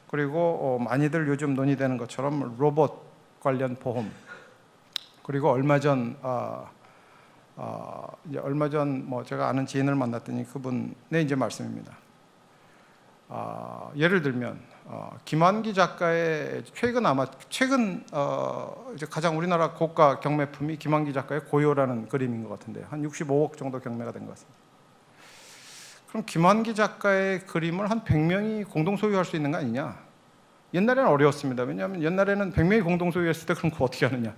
그리고 많이들 요즘 논의되는 것처럼 로봇 관련 보험, 그리고 얼마 전 뭐 제가 아는 지인을 만났더니 그분의 이제 말씀입니다. 예를 들면 김환기 작가의 최근 이제 가장 우리나라 고가 경매품이 김환기 작가의 고요라는 그림인 것 같은데 한 65억 정도 경매가 된 것 같습니다. 그럼 김환기 작가의 그림을 한 100명이 공동 소유할 수 있는 거 아니냐? 옛날에는 어려웠습니다. 왜냐하면 옛날에는 100명이 공동 소유했을 때 그럼 그거 어떻게 하느냐?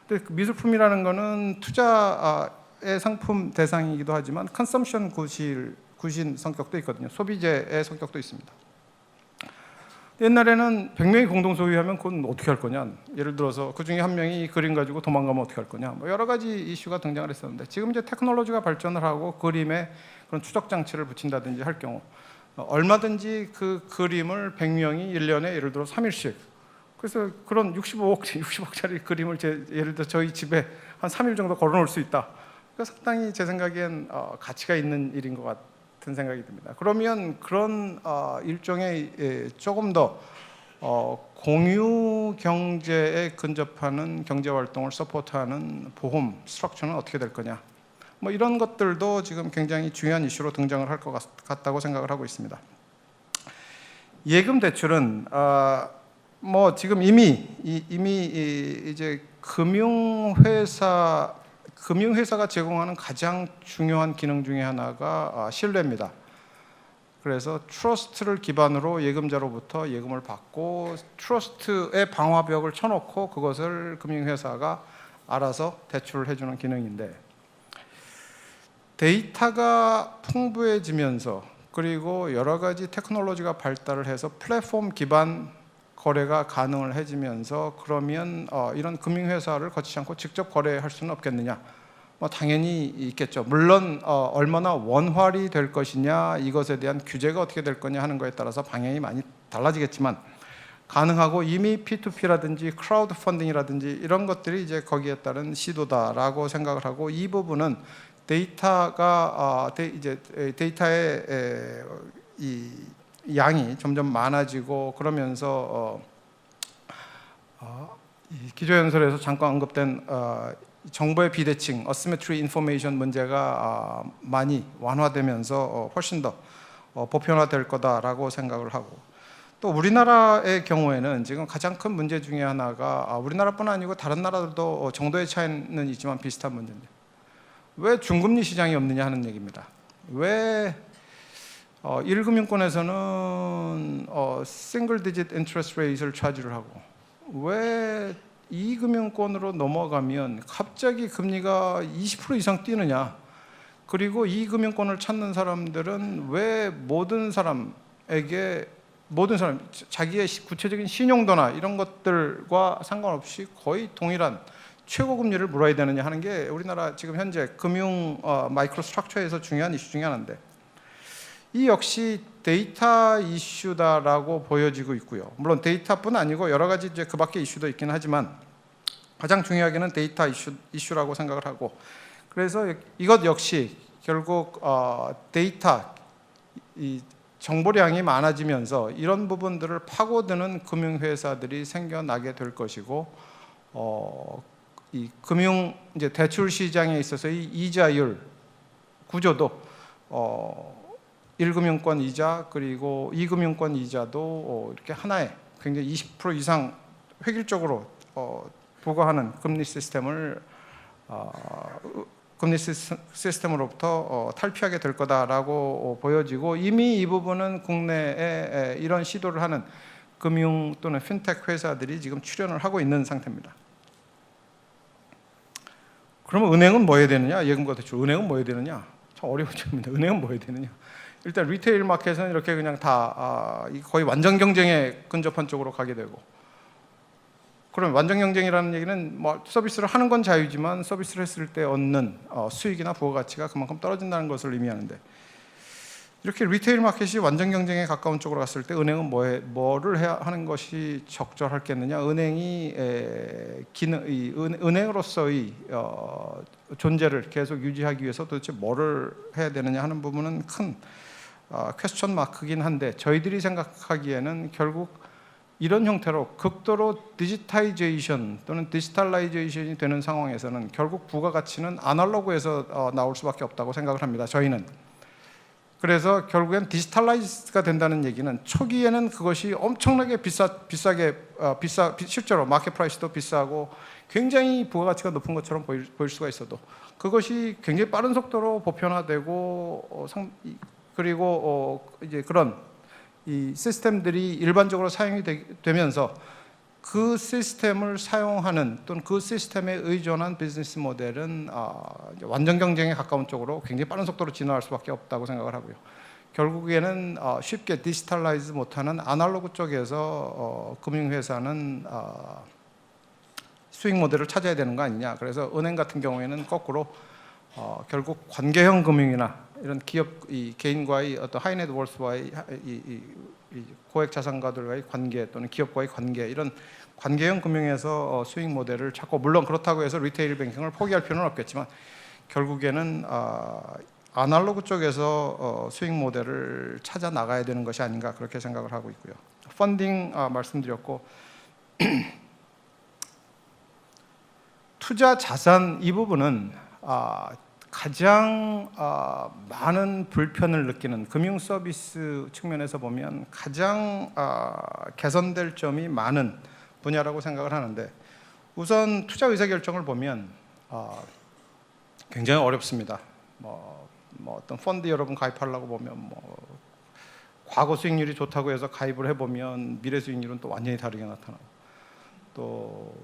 근데 그 미술품이라는 거는 투자의 상품 대상이기도 하지만 컨섬션 구신 성격도 있거든요. 소비재의 성격도 있습니다. 옛날에는 100명이 공동 소유하면 그건 어떻게 할 거냐? 예를 들어서 그 중에 한 명이 그림 가지고 도망가면 어떻게 할 거냐? 뭐 여러 가지 이슈가 등장을 했었는데 지금 이제 테크놀로지가 발전을 하고 그림에 그런 추적 장치를 붙인다든지 할 경우 얼마든지 그 그림을 100명이 1년에 예를 들어 3일씩, 그래서 그런 65억짜리 그림을 예를 들어 저희 집에 한 3일 정도 걸어놓을 수 있다. 그러니까 상당히 제 생각엔 가치가 있는 일인 것 같은 생각이 듭니다. 그러면 그런 일종의 조금 더 공유 경제에 근접하는 경제 활동을 서포트하는 보험 스트럭처는 어떻게 될 거냐? 뭐 이런 것들도 지금 굉장히 중요한 이슈로 등장을 할 것 같다고 생각을 하고 있습니다. 예금 대출은 뭐 지금 이미 이제 금융회사가 제공하는 가장 중요한 기능 중에 하나가 신뢰입니다. 그래서 트러스트를 기반으로 예금자로부터 예금을 받고 트러스트의 방화벽을 쳐놓고 그것을 금융회사가 알아서 대출을 해주는 기능인데, 데이터가 풍부해지면서 그리고 여러 가지 테크놀로지가 발달을 해서 플랫폼 기반 거래가 가능을 해지면서 그러면 이런 금융회사를 거치지 않고 직접 거래할 수는 없겠느냐? 뭐 당연히 있겠죠. 물론 얼마나 원활히 될 것이냐, 이것에 대한 규제가 어떻게 될 거냐 하는 거에 따라서 방향이 많이 달라지겠지만 가능하고, 이미 P2P라든지 크라우드 펀딩이라든지 이런 것들이 이제 거기에 따른 시도다라고 생각을 하고, 이 부분은 데이터가 이제 데이터의 이 양이 점점 많아지고 그러면서 기조연설에서 잠깐 언급된 정보의 비대칭, 어시메트리 인포메이션 문제가 많이 완화되면서 훨씬 더 보편화될 거다라고 생각을 하고, 또 우리나라의 경우에는 지금 가장 큰 문제 중에 하나가 우리나라뿐 아니고 다른 나라들도 정도의 차이는 있지만 비슷한 문제인데, 왜 중금리 시장이 없느냐 하는 얘기입니다. 왜 1금융권에서는 싱글 디짓 인트레스트 레이트를 차지를 하고, 왜 2금융권으로 넘어가면 갑자기 금리가 20% 이상 뛰느냐? 그리고 2금융권을 찾는 사람들은 왜 모든 사람 자기의 구체적인 신용도나 이런 것들과 상관없이 거의 동일한 최고 금리를 물어야 되느냐 하는 게 우리나라 지금 현재 금융 마이크로 스트럭처에서 중요한 이슈 중에 하나인데, 이 역시 데이터 이슈다라고 보여지고 있고요. 물론 데이터뿐 아니고 여러 가지 이제 그 밖의 이슈도 있긴 하지만 가장 중요하게는 데이터 이슈라고 생각을 하고, 그래서 이것 역시 결국 데이터 이 정보량이 많아지면서 이런 부분들을 파고드는 금융회사들이 생겨나게 될 것이고, 이 금융 이제 대출 시장에 있어서 이 이자율 구조도 1금융권 이자 그리고 2금융권 이자도 이렇게 하나에 굉장히 20% 이상 획일적으로 부과하는 금리 시스템으로부터 탈피하게 될 거다라고 보여지고, 이미 이 부분은 국내에 이런 시도를 하는 금융 또는 핀텍 회사들이 지금 출연을 하고 있는 상태입니다. 그러면 은행은 뭐 해야 되느냐? 예금과 대출, 은행은 뭐 해야 되느냐? 참 어려운 질문입니다. 은행은 뭐 해야 되느냐? 일단 리테일 마켓은 이렇게 그냥 다 거의 완전 경쟁에 근접한 쪽으로 가게 되고, 그럼 완전 경쟁이라는 얘기는 뭐 서비스를 하는 건 자유지만 서비스를 했을 때 얻는 수익이나 부가가치가 그만큼 떨어진다는 것을 의미하는데, 이렇게 리테일 마켓이 완전 경쟁에 가까운 쪽으로 갔을 때 은행은 뭐를 해야 하는 것이 적절하겠느냐? 은행이 은행으로서의 존재를 계속 유지하기 위해서 도대체 뭐를 해야 되느냐 하는 부분은 큰 퀘스천 마크긴 한데, 저희들이 생각하기에는 결국 이런 형태로 극도로 디지타이제이션 또는 디지털라이제이션이 되는 상황에서는 결국 부가가치는 아날로그에서 나올 수밖에 없다고 생각을 합니다. 저희는. 그래서 결국엔 디지털라이즈가 된다는 얘기는 초기에는 그것이 엄청나게 실제로 마켓 프라이스도 비싸고 굉장히 부가가치가 높은 것처럼 보일 수가 있어도 그것이 굉장히 빠른 속도로 보편화되고 그리고 이제 그런 이 시스템들이 일반적으로 사용이 되면서 그 시스템을 사용하는 또는 그 시스템에 의존한 비즈니스 모델은 완전 경쟁에 가까운 쪽으로 굉장히 빠른 속도로 진화할 수밖에 없다고 생각을 하고요. 결국에는 쉽게 디지털라이즈 못하는 아날로그 쪽에서 금융회사는 수익 모델을 찾아야 되는 거 아니냐. 그래서 은행 같은 경우에는 거꾸로 결국 관계형 금융이나 이런 기업, 이 개인과의 어떤 하이넷워스와의 이 고액 자산가들과의 관계 또는 기업과의 관계, 이런 관계형 금융에서 수익 모델을 찾고, 물론 그렇다고 해서 리테일 뱅킹을 포기할 필요는 없겠지만 결국에는 아날로그 쪽에서 수익 모델을 찾아 나가야 되는 것이 아닌가, 그렇게 생각을 하고 있고요. 펀딩 말씀드렸고, 투자 자산 이 부분은 가장 많은 불편을 느끼는, 금융 서비스 측면에서 보면 가장 개선될 점이 많은 분야라고 생각을 하는데, 우선 투자 의사결정을 보면 굉장히 어렵습니다. 뭐 어떤 펀드 여러분 가입하려고 보면 과거 수익률이 좋다고 해서 가입을 해보면 미래 수익률은 또 완전히 다르게 나타나고, 또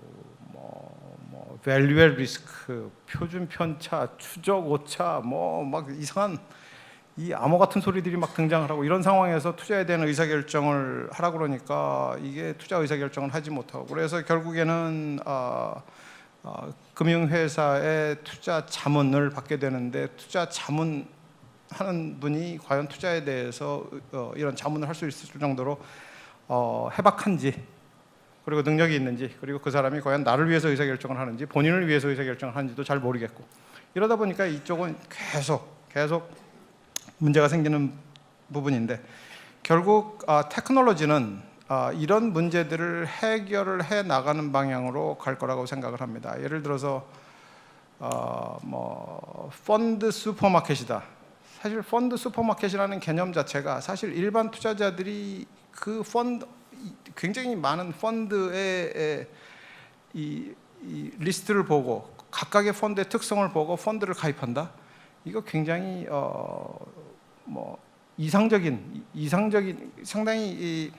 밸류엘 리스크, 표준 편차, 추적 오차, 막 이상한 이 암호 같은 소리들이 막 등장을 하고, 이런 상황에서 투자에 대한 의사결정을 하라고 그러니까 이게 투자 의사결정을 하지 못하고, 그래서 결국에는 금융회사의 투자 자문을 받게 되는데, 투자 자문하는 분이 과연 투자에 대해서 이런 자문을 할 수 있을 정도로 해박한지, 그리고 능력이 있는지, 그리고 그 사람이 과연 나를 위해서 의사결정을 하는지, 본인을 위해서 의사결정을 하는지도 잘 모르겠고, 이러다 보니까 이쪽은 계속 문제가 생기는 부분인데, 결국 테크놀로지는 이런 문제들을 해결을 해 나가는 방향으로 갈 거라고 생각을 합니다. 예를 들어서 펀드 슈퍼마켓이다. 사실 펀드 슈퍼마켓이라는 개념 자체가 사실 일반 투자자들이 그 굉장히 많은 펀드의 이 리스트를 보고 각각의 펀드의 특성을 보고 펀드를 가입한다. 이거 굉장히 이상적인 상당히 이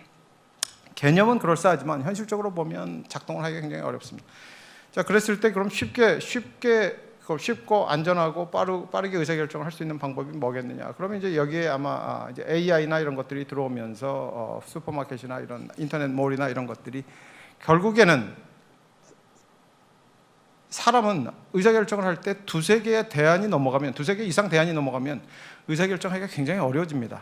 개념은 그럴싸하지만 현실적으로 보면 작동을 하기가 굉장히 어렵습니다. 자, 그랬을 때 그럼 쉽고 안전하고 빠르게 의사결정을 할 수 있는 방법이 뭐겠느냐? 그러면 이제 여기에 아마 이제 AI나 이런 것들이 들어오면서 슈퍼마켓이나 이런 인터넷 몰이나 이런 것들이 결국에는 사람은 의사결정을 할 때 두세 개 이상 대안이 넘어가면 의사결정하기가 굉장히 어려워집니다.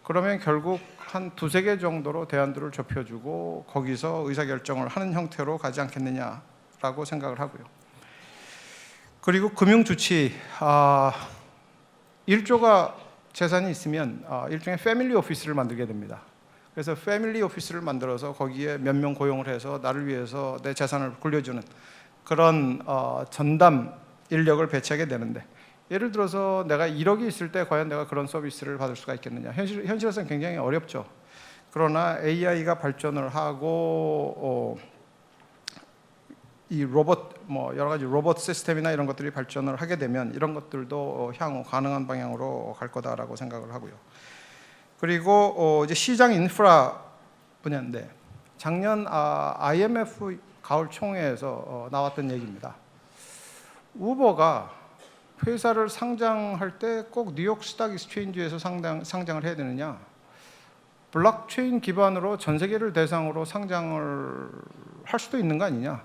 그러면 결국 한 두세 개 정도로 대안들을 좁혀주고 거기서 의사결정을 하는 형태로 가지 않겠느냐라고 생각을 하고요. 그리고 금융주치, 1조가 재산이 있으면 일종의 패밀리 오피스를 만들게 됩니다. 그래서 패밀리 오피스를 만들어서 거기에 몇 명 고용을 해서 나를 위해서 내 재산을 굴려주는 그런 전담 인력을 배치하게 되는데, 예를 들어서 내가 1억이 있을 때 과연 내가 그런 서비스를 받을 수가 있겠느냐? 현실에서는 굉장히 어렵죠. 그러나 AI가 발전을 하고 이 로봇, 여러 가지 로봇 시스템이나 이런 것들이 발전을 하게 되면 이런 것들도 향후 가능한 방향으로 갈 거다라고 생각을 하고요. 그리고 이제 시장 인프라 분야인데, 작년 IMF 가을 총회에서 나왔던 얘기입니다. 우버가 회사를 상장할 때 꼭 뉴욕 스탁 익스체인지에서 상장을 해야 되느냐? 블록체인 기반으로 전 세계를 대상으로 상장을 할 수도 있는 거 아니냐?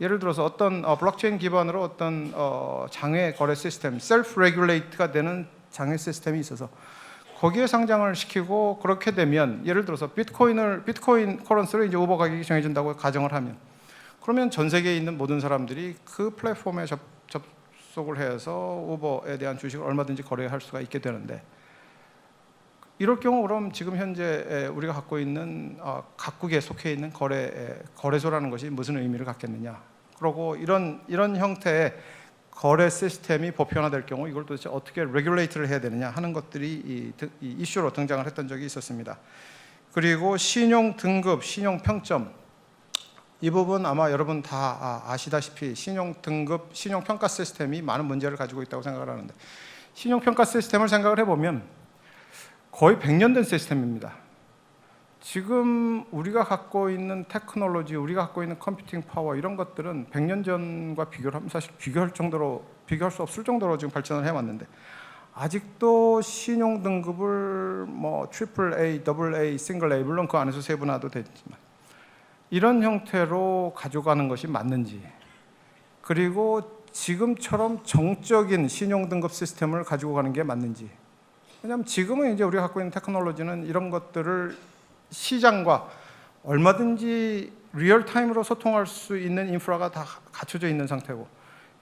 예를 들어서 어떤 블록체인 기반으로 어떤 장외 거래 시스템, 셀프 레귤레이트가 되는 장외 시스템이 있어서 거기에 상장을 시키고, 그렇게 되면 예를 들어서 비트코인 커런스로 이제 우버 가격이 정해진다고 가정을 하면, 그러면 전 세계에 있는 모든 사람들이 그 플랫폼에 접속을 해서 우버에 대한 주식을 얼마든지 거래할 수가 있게 되는데, 이럴 경우 그럼 지금 현재 우리가 갖고 있는 각국에 속해 있는 거래소라는 것이 무슨 의미를 갖겠느냐. 그리고 이런 형태의 거래 시스템이 보편화될 경우 이걸 도대체 어떻게 레귤레이트를 해야 되느냐 하는 것들이 이 이슈로 등장을 했던 적이 있었습니다. 그리고 신용 등급, 신용 평점, 이 부분 아마 여러분 다 아시다시피 신용 등급, 신용 평가 시스템이 많은 문제를 가지고 있다고 생각을 하는데, 신용 평가 시스템을 생각을 해보면 거의 100년 된 시스템입니다. 지금 우리가 갖고 있는 테크놀로지, 우리가 갖고 있는 컴퓨팅 파워, 이런 것들은 100년 전과 비교를 하면 사실 비교할 수 없을 정도로 지금 발전을 해왔는데, 아직도 신용 등급을 뭐 트리플 A, 더블 A, 싱글 A, 물론 그 안에서 세분화도 됐지만 이런 형태로 가져가는 것이 맞는지, 그리고 지금처럼 정적인 신용 등급 시스템을 가지고 가는 게 맞는지. 왜냐하면 지금은 이제 우리가 갖고 있는 테크놀로지는 이런 것들을 시장과 얼마든지 리얼타임으로 소통할 수 있는 인프라가 다 갖춰져 있는 상태고,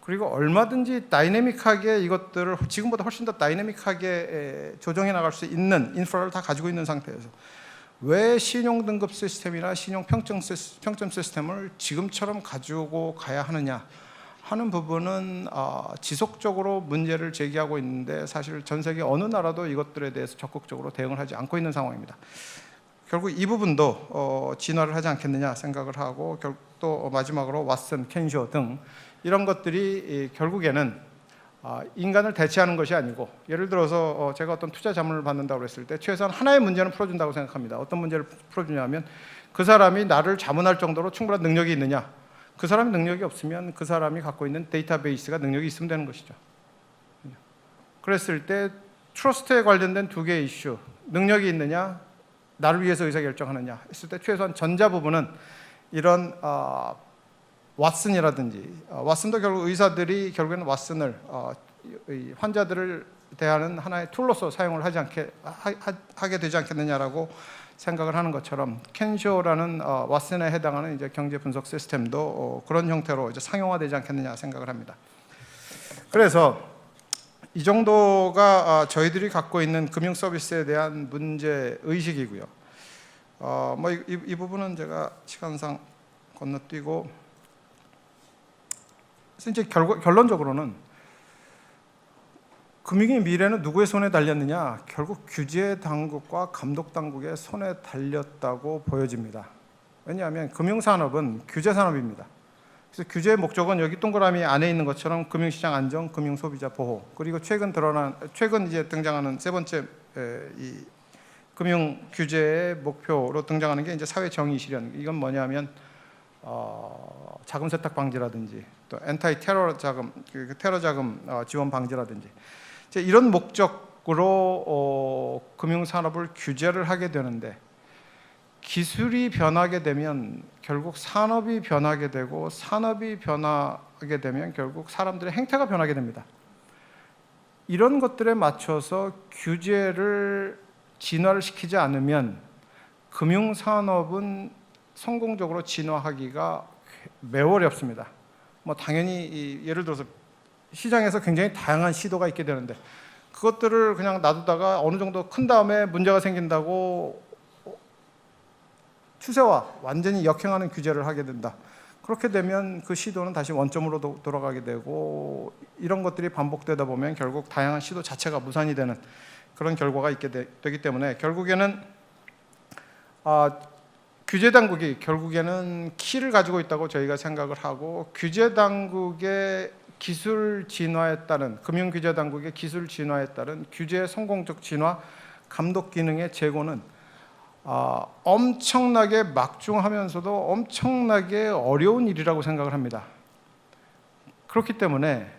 그리고 얼마든지 다이내믹하게 이것들을 지금보다 훨씬 더 다이내믹하게 조정해 나갈 수 있는 인프라를 다 가지고 있는 상태에서 왜 신용 등급 시스템이나 신용 평점 시스템을 지금처럼 가지고 가야 하느냐 하는 부분은 지속적으로 문제를 제기하고 있는데, 사실 전 세계 어느 나라도 이것들에 대해서 적극적으로 대응을 하지 않고 있는 상황입니다. 결국 이 부분도 진화를 하지 않겠느냐 생각을 하고, 또 마지막으로 왓슨, 켄쇼 등 이런 것들이 결국에는 인간을 대체하는 것이 아니고, 예를 들어서 제가 어떤 투자 자문을 받는다고 했을 때 최소한 하나의 문제는 풀어준다고 생각합니다. 어떤 문제를 풀어주냐면 그 사람이 나를 자문할 정도로 충분한 능력이 있느냐. 그 사람이 능력이 없으면 그 사람이 갖고 있는 데이터베이스가 능력이 있으면 되는 것이죠. 그랬을 때 트러스트에 관련된 두 개의 이슈, 능력이 있느냐, 나를 위해서 의사결정하느냐 했을 때 최소한 전자 부분은 이런 왓슨이라든지, 왓슨도 결국 의사들이 결국에는 왓슨을 환자들을 대하는 하나의 툴로서 사용을 하게 되지 않겠느냐라고 생각을 하는 것처럼, 켄쇼라는 왓슨에 해당하는 이제 경제 분석 시스템도 그런 형태로 이제 상용화되지 않겠느냐 생각을 합니다. 그래서 이 정도가 저희들이 갖고 있는 금융 서비스에 대한 문제 의식이고요. 뭐 이 부분은 제가 시간상 건너뛰고, 이제 결론적으로는 금융의 미래는 누구의 손에 달렸느냐? 결국 규제 당국과 감독 당국의 손에 달렸다고 보여집니다. 왜냐하면 금융산업은 규제 산업입니다. 그래서 규제의 목적은 여기 동그라미 안에 있는 것처럼 금융시장 안정, 금융소비자 보호, 그리고 최근 이제 등장하는 세 번째 이 금융 규제의 목표로 등장하는 게 이제 사회 정의 실현. 이건 뭐냐면 자금 세탁 방지라든지, 또 엔타이 테러 자금, 테러 자금 지원 방지라든지, 이런 목적으로 금융 산업을 규제를 하게 되는데, 기술이 변하게 되면 결국 산업이 변하게 되고, 산업이 변하게 되면 결국 사람들의 행태가 변하게 됩니다. 이런 것들에 맞춰서 규제를 진화를 시키지 않으면 금융 산업은 성공적으로 진화하기가 매우 어렵습니다. 뭐 당연히 예를 들어서 시장에서 굉장히 다양한 시도가 있게 되는데, 그것들을 그냥 놔두다가 어느 정도 큰 다음에 문제가 생긴다고 추세와 완전히 역행하는 규제를 하게 된다. 그렇게 되면 그 시도는 다시 원점으로 돌아가게 되고, 이런 것들이 반복되다 보면 결국 다양한 시도 자체가 무산이 되는 그런 결과가 있게 되기 때문에, 결국에는 규제 당국이 결국에는 키를 가지고 있다고 저희가 생각을 하고, 규제 당국의 기술 진화에 따른, 금융 규제 당국의 기술 진화에 따른 규제의 성공적 진화, 감독 기능의 제고는 엄청나게 막중하면서도 엄청나게 어려운 일이라고 생각을 합니다. 그렇기 때문에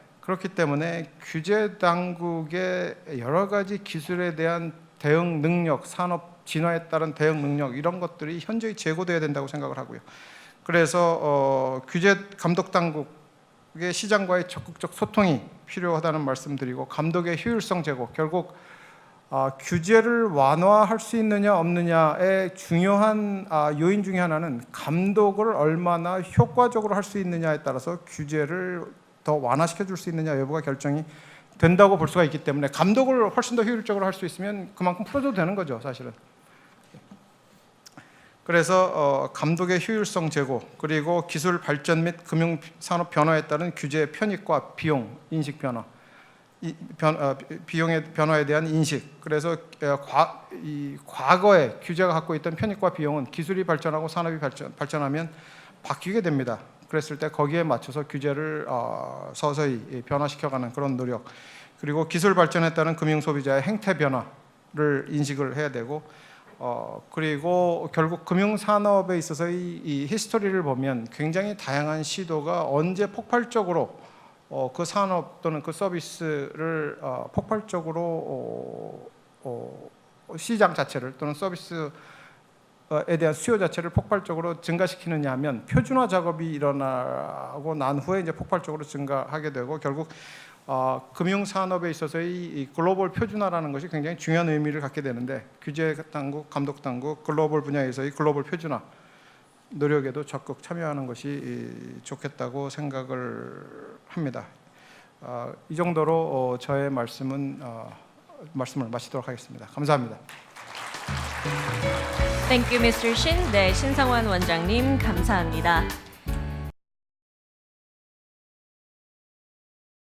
규제 당국의 여러 가지 기술에 대한 대응 능력, 산업 진화에 따른 대응 능력, 이런 것들이 현저히 제고돼야 된다고 생각을 하고요. 그래서 규제 감독 당국의 시장과의 적극적 소통이 필요하다는 말씀드리고, 감독의 효율성 제고, 결국 규제를 완화할 수 있느냐 없느냐의 중요한 요인 중에 하나는 감독을 얼마나 효과적으로 할 수 있느냐에 따라서 규제를 더 완화시켜 줄 수 있느냐 여부가 결정이 된다고 볼 수가 있기 때문에 감독을 훨씬 더 효율적으로 할 수 있으면 그만큼 풀어줘도 되는 거죠, 사실은. 그래서 감독의 효율성 제고, 그리고 기술 발전 및 금융산업 변화에 따른 규제 편익과 비용 인식 변화, 비용의 변화에 대한 인식. 그래서 과거에 규제가 갖고 있던 편익과 비용은 기술이 발전하고 산업이 발전하면 바뀌게 됩니다. 그랬을 때 거기에 맞춰서 규제를 서서히 변화시켜가는 그런 노력, 그리고 기술 발전에 따른 금융 소비자의 행태 변화를 인식을 해야 되고, 그리고 결국 금융 산업에 있어서의 이 히스토리를 보면 굉장히 다양한 시도가 언제 폭발적으로 그 산업 또는 그 서비스를 폭발적으로 시장 자체를 또는 서비스에 대한 수요 자체를 폭발적으로 증가시키느냐 하면 표준화 작업이 일어나고 난 후에 이제 폭발적으로 증가하게 되고, 결국 금융 산업에 있어서의 이 글로벌 표준화라는 것이 굉장히 중요한 의미를 갖게 되는데, 규제 당국, 감독 당국, 글로벌 분야에서의 글로벌 표준화 노력에도 적극 참여하는 것이 좋겠다고 생각을 합니다. 이 정도로 저의 말씀을 마치도록 하겠습니다. 감사합니다. Thank you, Mr. Shin. 네, 신성환 원장님 감사합니다.